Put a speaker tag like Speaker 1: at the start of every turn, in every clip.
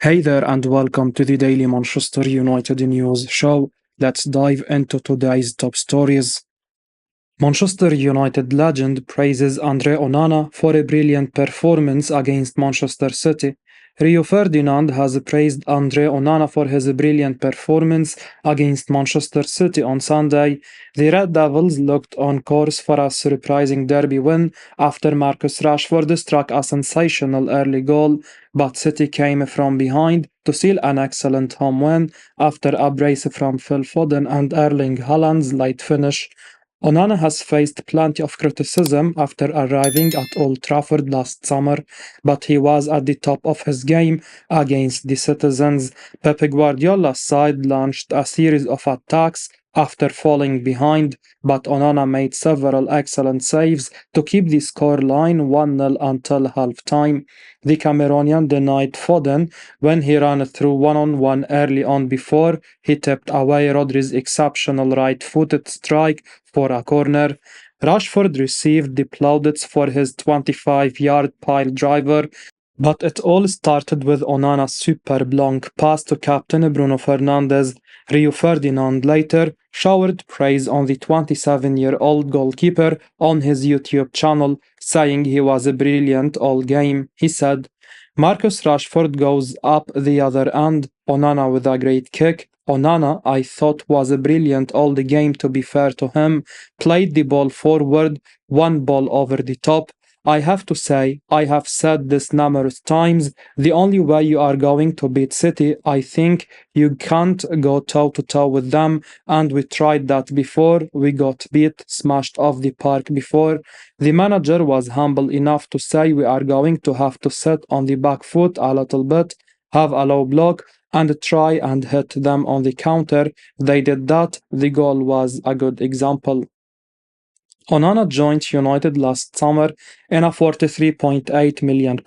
Speaker 1: Hey there, and welcome to the Daily Manchester United News Show. Let's dive into today's top stories. Manchester United legend praises Andre Onana for a brilliant performance against Manchester City. Rio Ferdinand has praised Andre Onana for his brilliant performance against Manchester City on Sunday. The Red Devils looked on course for a surprising derby win after Marcus Rashford struck a sensational early goal, but City came from behind to seal an excellent home win after a brace from Phil Foden and Erling Haaland's late finish. Onana has faced plenty of criticism after arriving at Old Trafford last summer, but he was at the top of his game against the citizens. Pep Guardiola's side launched a series of attacks after falling behind, but Onana made several excellent saves to keep the scoreline 1-0 until half-time. The Cameroonian denied Foden when he ran through one-on-one early on before he tipped away Rodri's exceptional right-footed strike for a corner. Rashford received the plaudits for his 25-yard pile driver, but it all started with Onana's superb long pass to captain Bruno Fernandes. Rio Ferdinand later showered praise on the 27-year-old goalkeeper on his YouTube channel, saying he was brilliant all game. He said, Marcus Rashford goes up the other end, Onana with a great kick. Onana, I thought, was brilliant all the game, to be fair to him. Played the ball forward, one ball over the top. I have to say, I have said this numerous times, the only way you are going to beat City, I think, you can't go toe-to-toe with them, and we tried that before, we got beat, smashed off the park before. The manager was humble enough to say we are going to have to sit on the back foot a little bit, have a low block, and try and hit them on the counter. They did that, the goal was a good example. Onana joined United last summer in a £43.8 million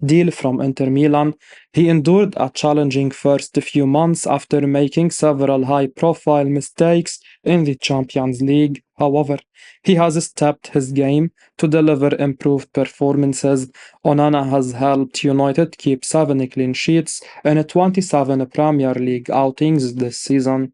Speaker 1: deal from Inter Milan. He endured a challenging first few months after making several high-profile mistakes in the Champions League. However, he has stepped his game to deliver improved performances. Onana has helped United keep 7 clean sheets in 27 Premier League outings this season.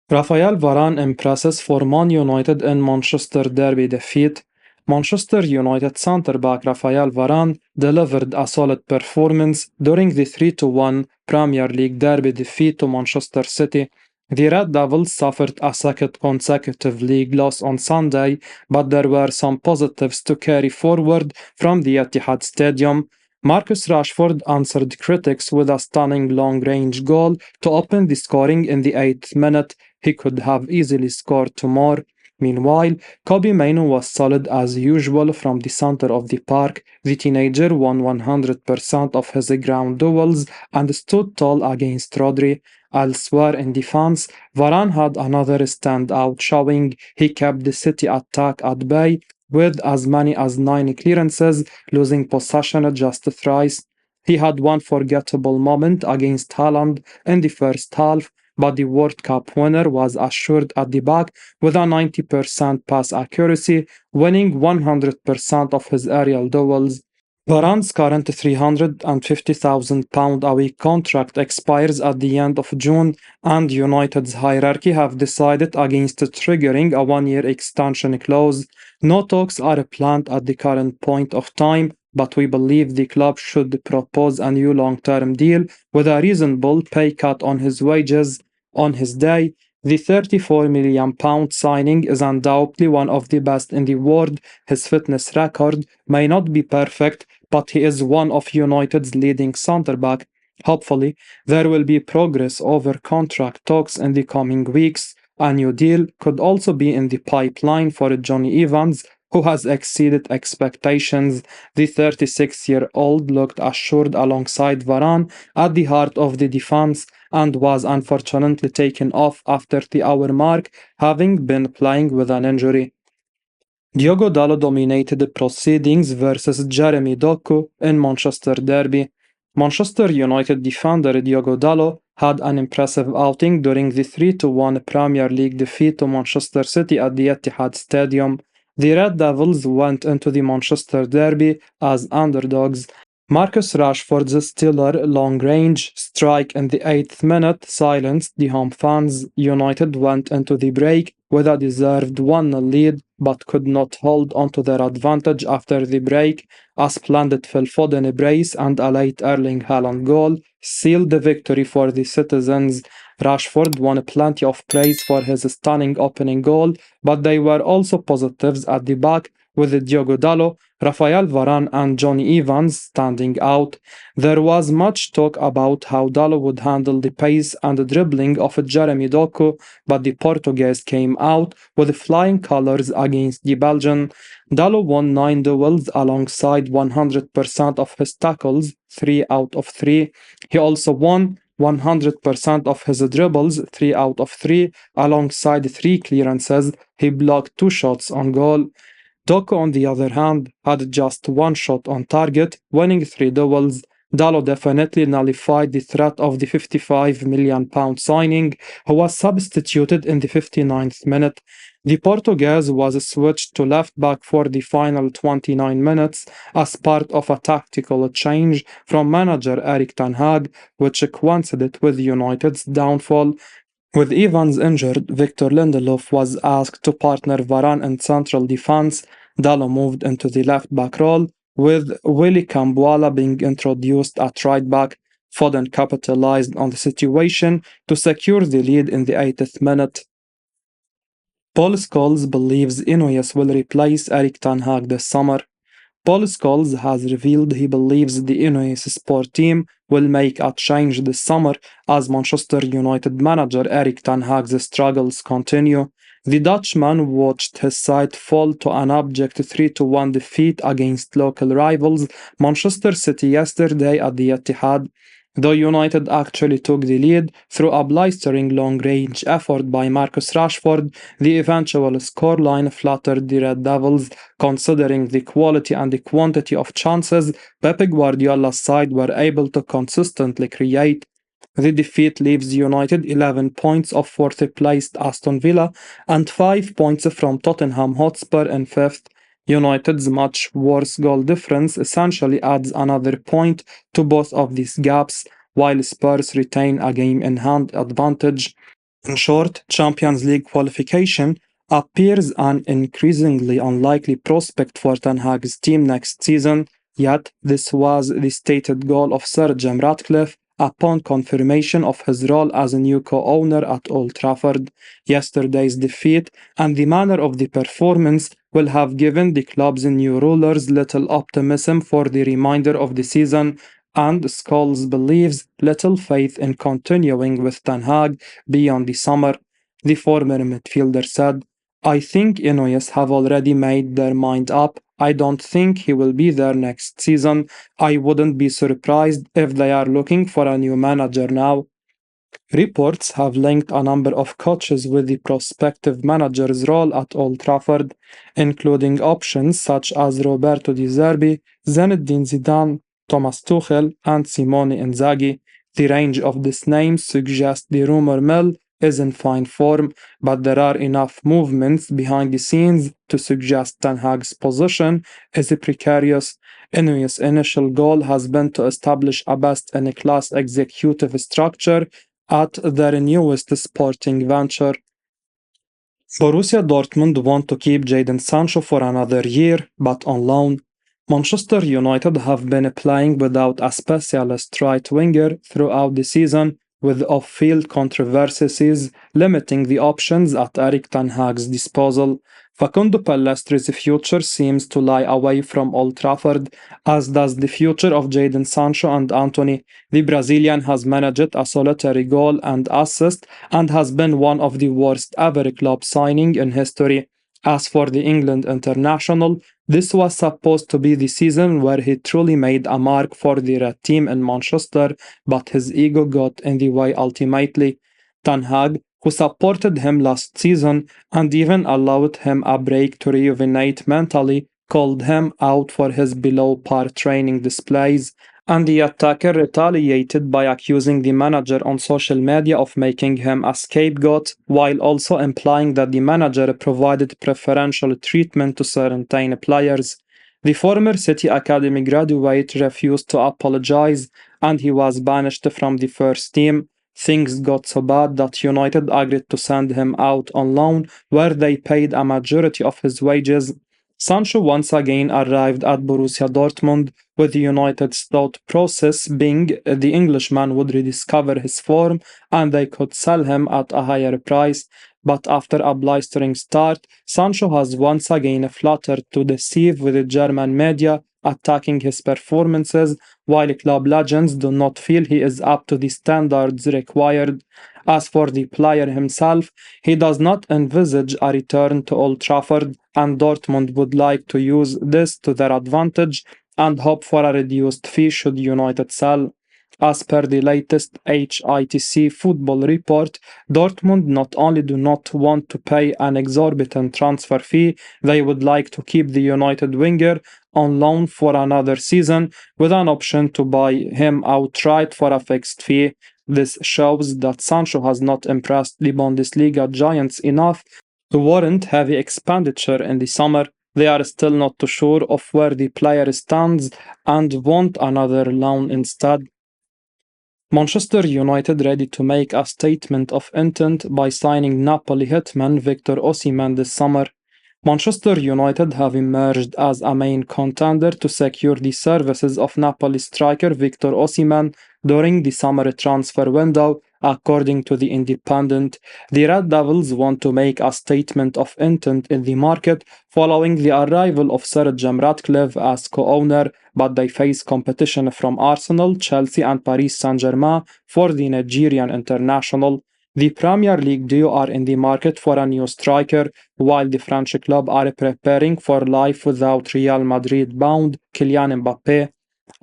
Speaker 1: Rafael Varane impresses for Man United in Manchester derby defeat. Manchester United centre-back Raphael Varane delivered a solid performance during the 3-1 Premier League derby defeat to Manchester City. The Red Devils suffered a second consecutive league loss on Sunday, but there were some positives to carry forward from the Etihad Stadium. Marcus Rashford answered critics with a stunning long-range goal to open the scoring in the 8th minute. He could have easily scored 2 more. Meanwhile, Kobbie Mainoo was solid as usual from the center of the park. The teenager won 100% of his ground duels and stood tall against Rodri. Elsewhere in defense, Varan had another standout showing. He kept the City attack at bay with as many as 9 clearances, losing possession just thrice. He had one forgettable moment against Haaland in the first half, but the World Cup winner was assured at the back with a 90% pass accuracy, winning 100% of his aerial duels. Varane's current £350,000 a week contract expires at the end of June, and United's hierarchy have decided against triggering a 1-year extension clause. No talks are planned at the current point of time, but we believe the club should propose a new long-term deal with a reasonable pay cut on his wages. On his day, the £34 million signing is undoubtedly one of the best in the world. His fitness record may not be perfect, but he is one of United's leading centre-back. Hopefully, there will be progress over contract talks in the coming weeks. A new deal could also be in the pipeline for Johnny Evans, who has exceeded expectations. The 36-year-old looked assured alongside Varane at the heart of the defense and was unfortunately taken off after the hour mark, having been playing with an injury. Diogo Dalot dominated the proceedings versus Jeremy Doku in Manchester derby. Manchester United defender Diogo Dalot had an impressive outing during the 3-1 Premier League defeat to Manchester City at the Etihad Stadium. The Red Devils went into the Manchester derby as underdogs. Marcus Rashford's stellar long-range strike in the 8th minute silenced the home fans. United went into the break with a deserved 1-0 lead but could not hold onto their advantage after the break. A splendid Phil Foden brace and a late Erling Haaland goal sealed the victory for the citizens. Rashford won plenty of praise for his stunning opening goal, but there were also positives at the back, with Diogo Dalot, Raphael Varane, and Johnny Evans standing out. There was much talk about how Dalot would handle the pace and dribbling of Jeremy Doku, but the Portuguese came out with flying colours against the Belgian. Dalot won 9 duels alongside 100% of his tackles, 3 out of 3. He also won 100% of his dribbles, 3 out of 3, alongside 3 clearances. He blocked 2 shots on goal. Doku, on the other hand, had just 1 shot on target, winning 3 duels. Dalot definitely nullified the threat of the £55 million signing, who was substituted in the 59th minute. The Portuguese was switched to left back for the final 29 minutes as part of a tactical change from manager Erik Tanhaag, which coincided with United's downfall. With Evans injured, Victor Lindelof was asked to partner Varan in central defense. Dalot moved into the left-back role, with Willy Cambuala being introduced at right-back. Foden capitalized on the situation to secure the lead in the 80th minute. Paul Scholes believes Inouye will replace Erik Ten Hag this summer. Paul Scholes has revealed he believes the Inouye sport team will make a change this summer as Manchester United manager Erik Ten Hag's struggles continue. The Dutchman watched his side fall to an abject 3-1 defeat against local rivals Manchester City yesterday at the Etihad. Though United actually took the lead through a blistering long-range effort by Marcus Rashford, the eventual scoreline flattered the Red Devils. Considering the quality and the quantity of chances Pep Guardiola's side were able to consistently create. The defeat leaves United 11 points off fourth-placed Aston Villa and 5 points from Tottenham Hotspur in fifth. United's much worse goal difference essentially adds another point to both of these gaps, while Spurs retain a game-in-hand advantage. In short, Champions League qualification appears an increasingly unlikely prospect for Ten Hag's team next season, yet this was the stated goal of Sir Jim Ratcliffe upon confirmation of his role as a new co-owner at Old Trafford. Yesterday's defeat and the manner of the performance will have given the club's new rulers little optimism for the remainder of the season, and Scholes believes little faith in continuing with Ten Hag beyond the summer. The former midfielder said, "I think Inouye have already made their mind up. I don't think he will be there next season. I wouldn't be surprised if they are looking for a new manager now." Reports have linked a number of coaches with the prospective manager's role at Old Trafford, including options such as Roberto Di Zerbi, Zinedine Zidane, Thomas Tuchel, and Simone Inzaghi. The range of these names suggests the rumor mill is in fine form, but there are enough movements behind the scenes to suggest Ten Hag's position is precarious. Inouye's initial goal has been to establish a best-in-class executive structure at their newest sporting venture. Borussia Dortmund want to keep Jadon Sancho for another year, but on loan. Manchester United have been playing without a specialist right winger throughout the season, with off-field controversies limiting the options at Erik Ten Hag's disposal. Facundo Pellestri's future seems to lie away from Old Trafford, as does the future of Jadon Sancho and Antony. The Brazilian has managed a solitary goal and assist and has been one of the worst ever club signing in history. As for the England international, this was supposed to be the season where he truly made a mark for the Red Team in Manchester, but his ego got in the way ultimately. Ten Hag, who supported him last season and even allowed him a break to rejuvenate mentally, called him out for his below-par training displays, and the attacker retaliated by accusing the manager on social media of making him a scapegoat, while also implying that the manager provided preferential treatment to certain players. The former City Academy graduate refused to apologize and he was banished from the first team. Things got so bad that United agreed to send him out on loan, where they paid a majority of his wages. Sancho once again arrived at Borussia Dortmund, with United's thought process being the Englishman would rediscover his form and they could sell him at a higher price. But after a blistering start, Sancho has once again fluttered to deceive with the German media, attacking his performances, while club legends do not feel he is up to the standards required. As for the player himself, he does not envisage a return to Old Trafford, and Dortmund would like to use this to their advantage and hope for a reduced fee should United sell. As per the latest HITC football report, Dortmund not only do not want to pay an exorbitant transfer fee, they would like to keep the United winger on loan for another season with an option to buy him outright for a fixed fee. This shows that Sancho has not impressed the Bundesliga giants enough to warrant heavy expenditure in the summer. They are still not too sure of where the player stands and want another loan instead. Manchester United ready to make a statement of intent by signing Napoli hitman Victor Osimhen this summer. Manchester United have emerged as a main contender to secure the services of Napoli striker Victor Osimhen during the summer transfer window, according to The Independent. The Red Devils want to make a statement of intent in the market following the arrival of Sir Jim Ratcliffe as co-owner, but they face competition from Arsenal, Chelsea and Paris Saint-Germain for the Nigerian international. The Premier League duo are in the market for a new striker, while the French club are preparing for life without Real Madrid-bound Kylian Mbappe.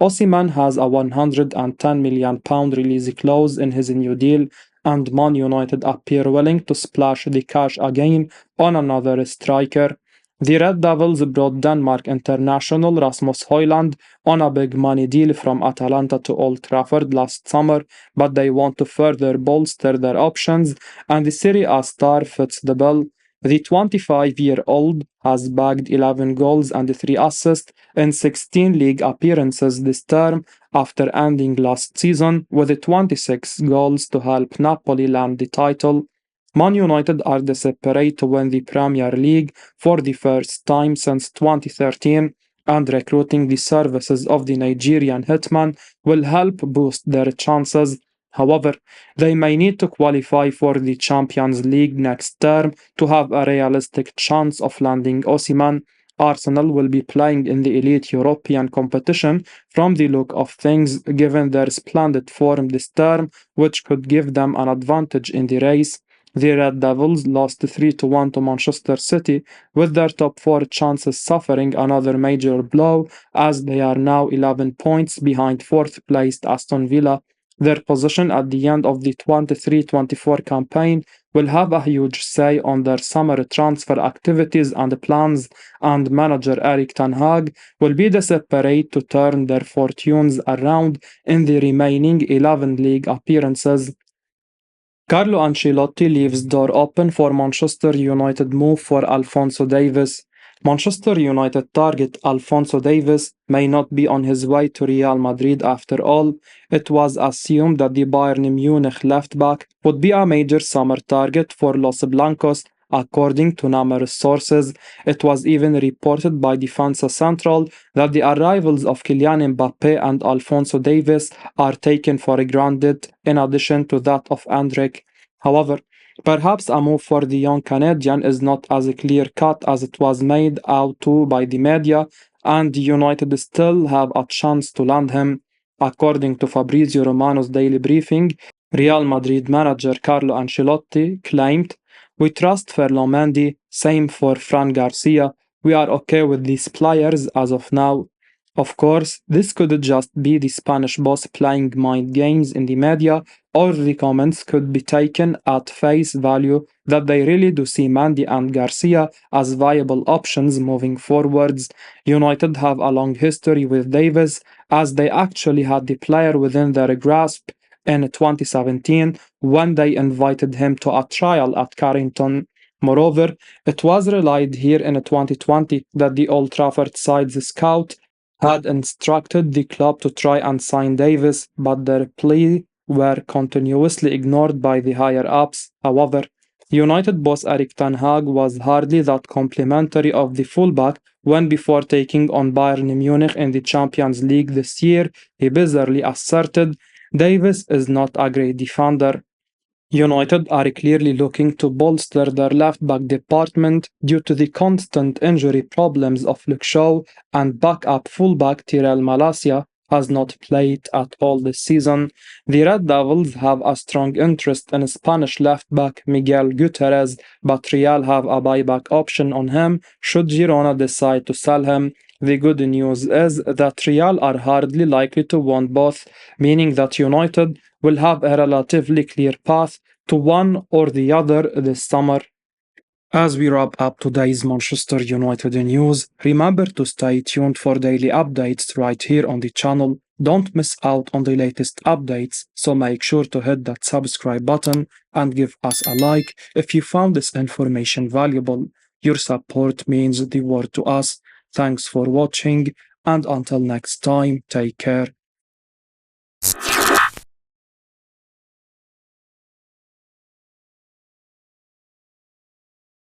Speaker 1: Osimhen has a £110 million release clause in his new deal, and Man United appear willing to splash the cash again on another striker. The Red Devils brought Denmark international Rasmus Højlund on a big money deal from Atalanta to Old Trafford last summer, but they want to further bolster their options, and the Serie A star fits the bill. The 25-year-old has bagged 11 goals and 3 assists in 16 league appearances this term after ending last season with 26 goals to help Napoli land the title. Man United are desperate to win the Premier League for the first time since 2013, and recruiting the services of the Nigerian hitman will help boost their chances. However, they may need to qualify for the Champions League next term to have a realistic chance of landing Osimhen. Arsenal will be playing in the elite European competition from the look of things, given their splendid form this term, which could give them an advantage in the race. The Red Devils lost 3-1 to Manchester City, with their top 4 chances suffering another major blow, as they are now 11 points behind 4th placed Aston Villa. Their position at the end of the 23-24 campaign will have a huge say on their summer transfer activities and plans, and manager Erik Tanhaag will be desperate to turn their fortunes around in the remaining 11 league appearances. Carlo Ancelotti leaves door open for Manchester United move for Alphonso Davies. Manchester United target Alphonso Davies may not be on his way to Real Madrid after all. It was assumed that the Bayern Munich left-back would be a major summer target for Los Blancos, according to numerous sources. It was even reported by Defensa Central that the arrivals of Kylian Mbappe and Alphonso Davies are taken for granted, in addition to that of Endrick. However, perhaps a move for the young Canadian is not as clear-cut as it was made out to by the media, and United still have a chance to land him. According to Fabrizio Romano's daily briefing, Real Madrid manager Carlo Ancelotti claimed, "We trust Ferland Mendy, same for Fran Garcia. We are okay with these players as of now." Of course, this could just be the Spanish boss playing mind games in the media, or the comments could be taken at face value that they really do see Mendy and Garcia as viable options moving forwards. United have a long history with Davies, as they actually had the player within their grasp in 2017 when they invited him to a trial at Carrington. Moreover, it was relied here in 2020 that the Old Trafford side's scout had instructed the club to try and sign Davis, but their plea were continuously ignored by the higher ups. However, United boss Erik Tanhaag was hardly that complimentary of the fullback when, before taking on Bayern Munich in the Champions League this year, he bizarrely asserted Davis is not a great defender. United are clearly looking to bolster their left-back department due to the constant injury problems of Luke Shaw, and backup fullback Tyrell Malacia has not played at all this season. The Red Devils have a strong interest in Spanish left-back Miguel Gutierrez, but Real have a buyback option on him should Girona decide to sell him. The good news is that Real are hardly likely to want both, meaning that United will have a relatively clear path to one or the other this summer. As we wrap up today's Manchester United news, remember to stay tuned for daily updates right here on the channel. Don't miss out on the latest updates, so make sure to hit that subscribe button and give us a like if you found this information valuable. Your support means the world to us. Thanks for watching, and until next time, take care.